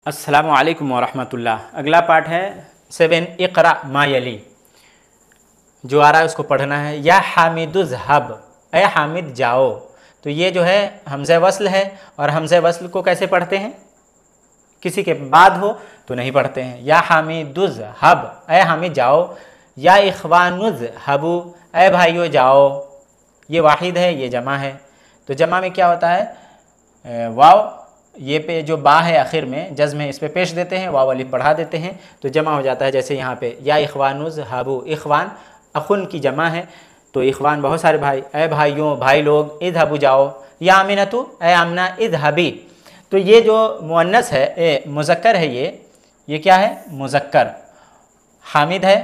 अस्सलामु अलैकुम वरहमतुल्लाह। अगला पाठ है 7 इक़रा मा यली। जो आ रहा है उसको पढ़ना है। या हामिदुज़हब, ए हामिद जाओ। तो ये जो है हमज़े वस्ल है, और हमज़े वस्ल को कैसे पढ़ते हैं? किसी के बाद हो तो नहीं पढ़ते हैं। या हामिदुज़हब, ए हामिद जाओ। या इख़वानुज़हबु, ए भाइयों जाओ। ये वाहिद है, ये जमा है। तो जमा में क्या होता है? वाव ये पे जो बा है आखिर में जज़्म है, इस पे पेश देते हैं, वाव अलिफ बढ़ा देते हैं तो जमा हो जाता है। जैसे यहाँ पे या इख़वानुज़हबु, इख़वान अखुन की जमा है तो इख़वान बहुत सारे भाई, ए भाइयों, भाई लोग। इज़हबु जाओ। या आमिनतु, ए आमना इज़हबी। तो ये जो मुअन्नस है, मुज़क्कर है, ये क्या है? मुज़क्कर। हामिद है,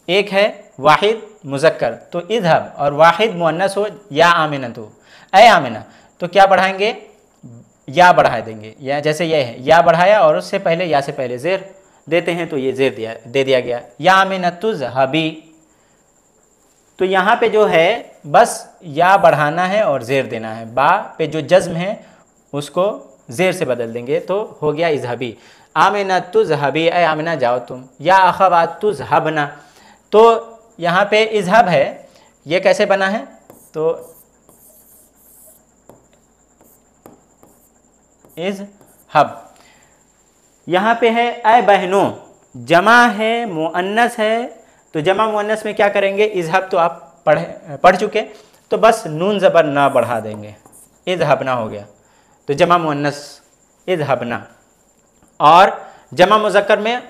एक है वाहिद मुज़क्कर, तो इज़हब और वाहिद मुअन्नस हो या आमिनतु, ए आमिना, तो क्या बढ़ाएंगे? या बढ़ा देंगे। या जैसे ये है, या बढ़ाया और उससे पहले या से पहले ज़ेर देते हैं तो ये ज़ेर दे दिया गया। या आमिनतुज़हबी। तो यहाँ पे जो है बस या बढ़ाना है और ज़ेर देना है। बा पे जो जज़्म है उसको ज़ेर से बदल देंगे तो हो गया इज़हबी। आमिनतुज़हबी, ए आमिना जाओ तुम। या अख़वातुज़हबना, तो यहाँ पे इज़हब है, ये कैसे बना है? तो इज़हब। यहाँ पे है ए बहनों, जमा है, मुअन्नस है, तो जमा मुअन्नस में क्या करेंगे? इज़हब तो आप पढ़ चुके, तो बस नून ज़बर ना बढ़ा देंगे, इज़हबना हो गया। तो जमा मुअन्नस इज़हबना। और जमा मुज़क्कर में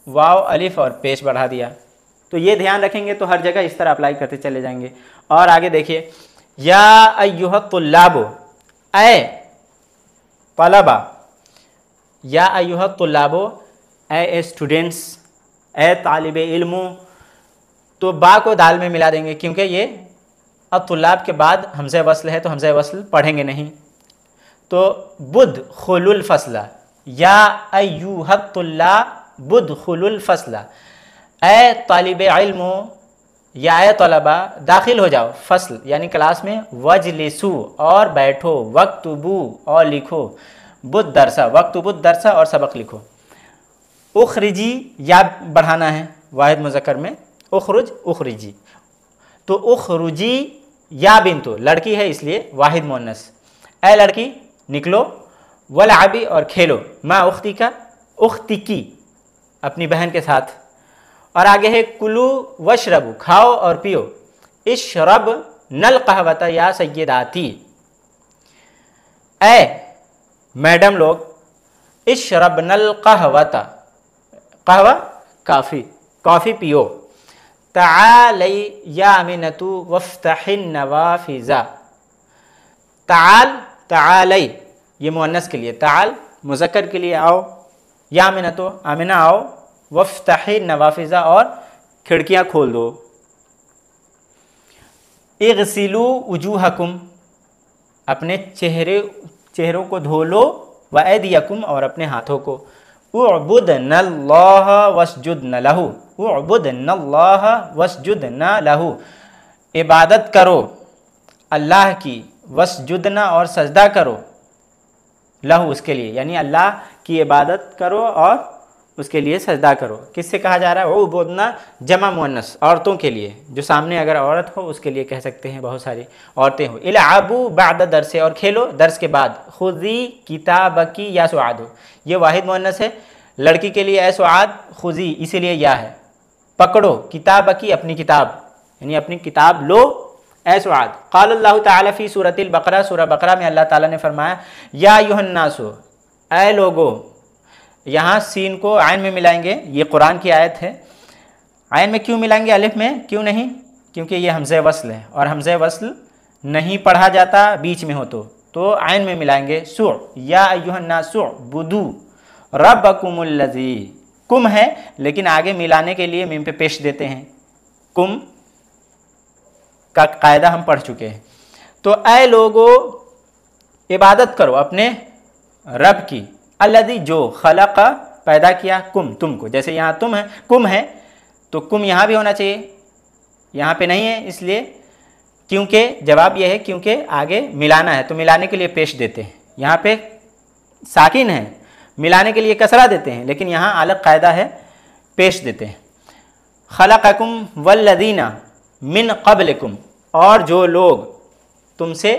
वाव अलिफ और पेश बढ़ा दिया। तो ये ध्यान रखेंगे तो हर जगह इस तरह अप्लाई करते चले जाएंगे। और आगे देखिए, या अय्युहत्तुल्लाबु, ए तलबा। या अय्युहत्तुल्लाबु, ए स्टूडेंट्स, ए तालिबे इल्मो। तो बा को दाल में मिला देंगे क्योंकि ये अत्तुल्लाब के बाद हमज़े वस्ल है तो हमज़े वस्ल पढ़ेंगे नहीं। तो बुदखुलुल फस्ला, या अय्युहत्तुल्लाब बुदखुलुल फस्ला, ए तालिबे इल्मो या ए तलबा दाखिल हो जाओ फसल यानी क्लास में। वजलिसु, और बैठो। वक्तुबु, और लिखो। बुद दरसा, वक्तुबुद दरसा, और सबक लिखो। उखरिजी, या बढ़ाना है वाहिद मुज़क्कर में। उखरुज, उखरिजी। तो उखरुजी या बिंतु, लड़की है इसलिए वाहिद मुअन्नस। ए लड़की निकलो। वलअबी, और खेलो। मा उख्ती का, उख्ती की, अपनी बहन के साथ। और आगे है कुलू वशरबू, खाओ और पियो। इशरब नल कहवता या सय्यदाती, ए मैडम लोग। इशरब नल कहवता, कहवा काफ़ी, कॉफ़ी पियो। तालई या अमीनतु वफ्तहिन नवाफिज़ा, ताल तालई ये मुअन्नस के लिए, ताल मुज़क्कर के लिए आओ। या अमीनतु, आमिना आओ। वफ्तही नवाफिज़ा, और खिड़कियाँ खोल दो। इग़सिलू वजूहकुम, अपने चेहरों को धो लो। व ऐदियकुम, और अपने हाथों को। उअबुदनल्लाह वस्जुदन लहू, उअबुदनल्लाह वस्जुदन लहू, इबादत करो अल्लाह की। वस्जुदना, और सजदा करो। लहू, उसके लिए, यानी अल्लाह की इबादत करो और उसके लिए सजदा करो। किससे कहा जा रहा है? वो बोलना जमा मुअन्नस, औरतों के लिए। जो सामने अगर औरत हो उसके लिए कह सकते हैं, बहुत सारी औरतें हो। इलअबू बाद दर्स, और खेलो दर्स के बाद। खुज़ी किताबकी या सुआदो, ये वाहिद मुअन्नस है, लड़की के लिए ए सुआद, खुज़ी इसीलिए या है। पकड़ो किताबकी, अपनी किताब, यानी अपनी किताब लो। ए सुआद। क़ाल अल्लाहु तआला फ़ी सूरतिल बक़रा, सूरह बक़रा में अल्लाह ताला ने फरमाया, या अय्युहन्नासु, ए लोगो। यहाँ सीन को आयन में मिलाएंगे, ये कुरान की आयत है। आयन में क्यों मिलाएंगे, अलिफ में क्यों नहीं? क्योंकि ये हमज़े वस्ल है, और हमज़े वस्ल नहीं पढ़ा जाता बीच में हो तो आयन में मिलाएंगे। सु, या अय्युहन्नासु बुदू रब्बकुमुल्लज़ी, कुम है लेकिन आगे मिलाने के लिए मीम पे पेश देते हैं। कुम का कायदा हम पढ़ चुके हैं। तो ऐ लोगो, इबादत करो अपने रब की। अल्लज़ी, जो, खलक़ा, पैदा किया, कुम, तुमको। जैसे यहाँ तुम है, कुम है, तो कुम यहाँ भी होना चाहिए, यहाँ पे नहीं है इसलिए, क्योंकि जवाब यह है क्योंकि आगे मिलाना है तो मिलाने के लिए पेश देते हैं। यहाँ पे साकिन है, मिलाने के लिए कसरा देते हैं, लेकिन यहाँ अलग कायदा है, पेश देते हैं। खलक़कुम वल्लज़ीना मिन क़ब्लिकुम, और जो लोग तुमसे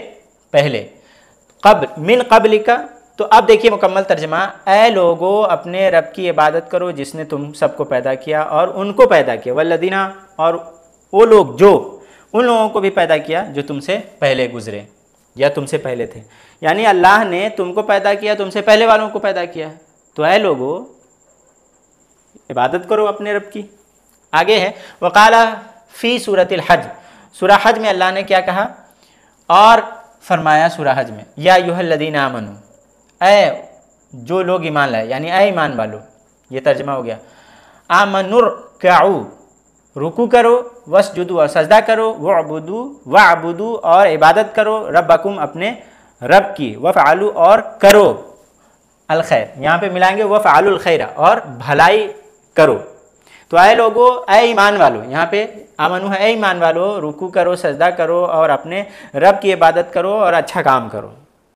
पहले, क़ब्ल मिन क़ब्लिका, तो अब देखिए मुकम्मल तर्जमा, ऐ लोगो अपने रब की इबादत करो जिसने तुम सबको पैदा किया और उनको पैदा किया, वल्लज़ीना, और वो लोग जो उन लोगों को भी पैदा किया जो तुमसे पहले गुजरे या तुमसे पहले थे। यानी अल्लाह ने तुमको पैदा किया, तुमसे पहले वालों को पैदा किया, तो ऐ लोगो इबादत करो अपने रब की। आगे है वक़ाला फ़ी सूरतिल हज, सूरा हज में अल्लाह ने क्या कहा, और फरमाया सूरा हज में, या अय्युहल्लज़ीना आमनू, ऐ जो लोग ईमान लाए, यानी ऐ ईमान वालो, ये तर्जमा हो गया। आमनुरकऊ, रुकू करो, वसजुदू, और सजदा करो, वअबुदू, और इबादत करो, रब्बकुम, अपने रब की, वफ़अलू, और करो, अल खैर, यहाँ पे मिलाएंगे वफ़अलुल खैर, और भलाई करो। तो ऐ लोगो, ऐ ईमान वालो, यहाँ पे आमनु है ऐ ईमान वालो, रुकू करो, सजदा करो और अपने रब की इबादत करो और अच्छा काम करो।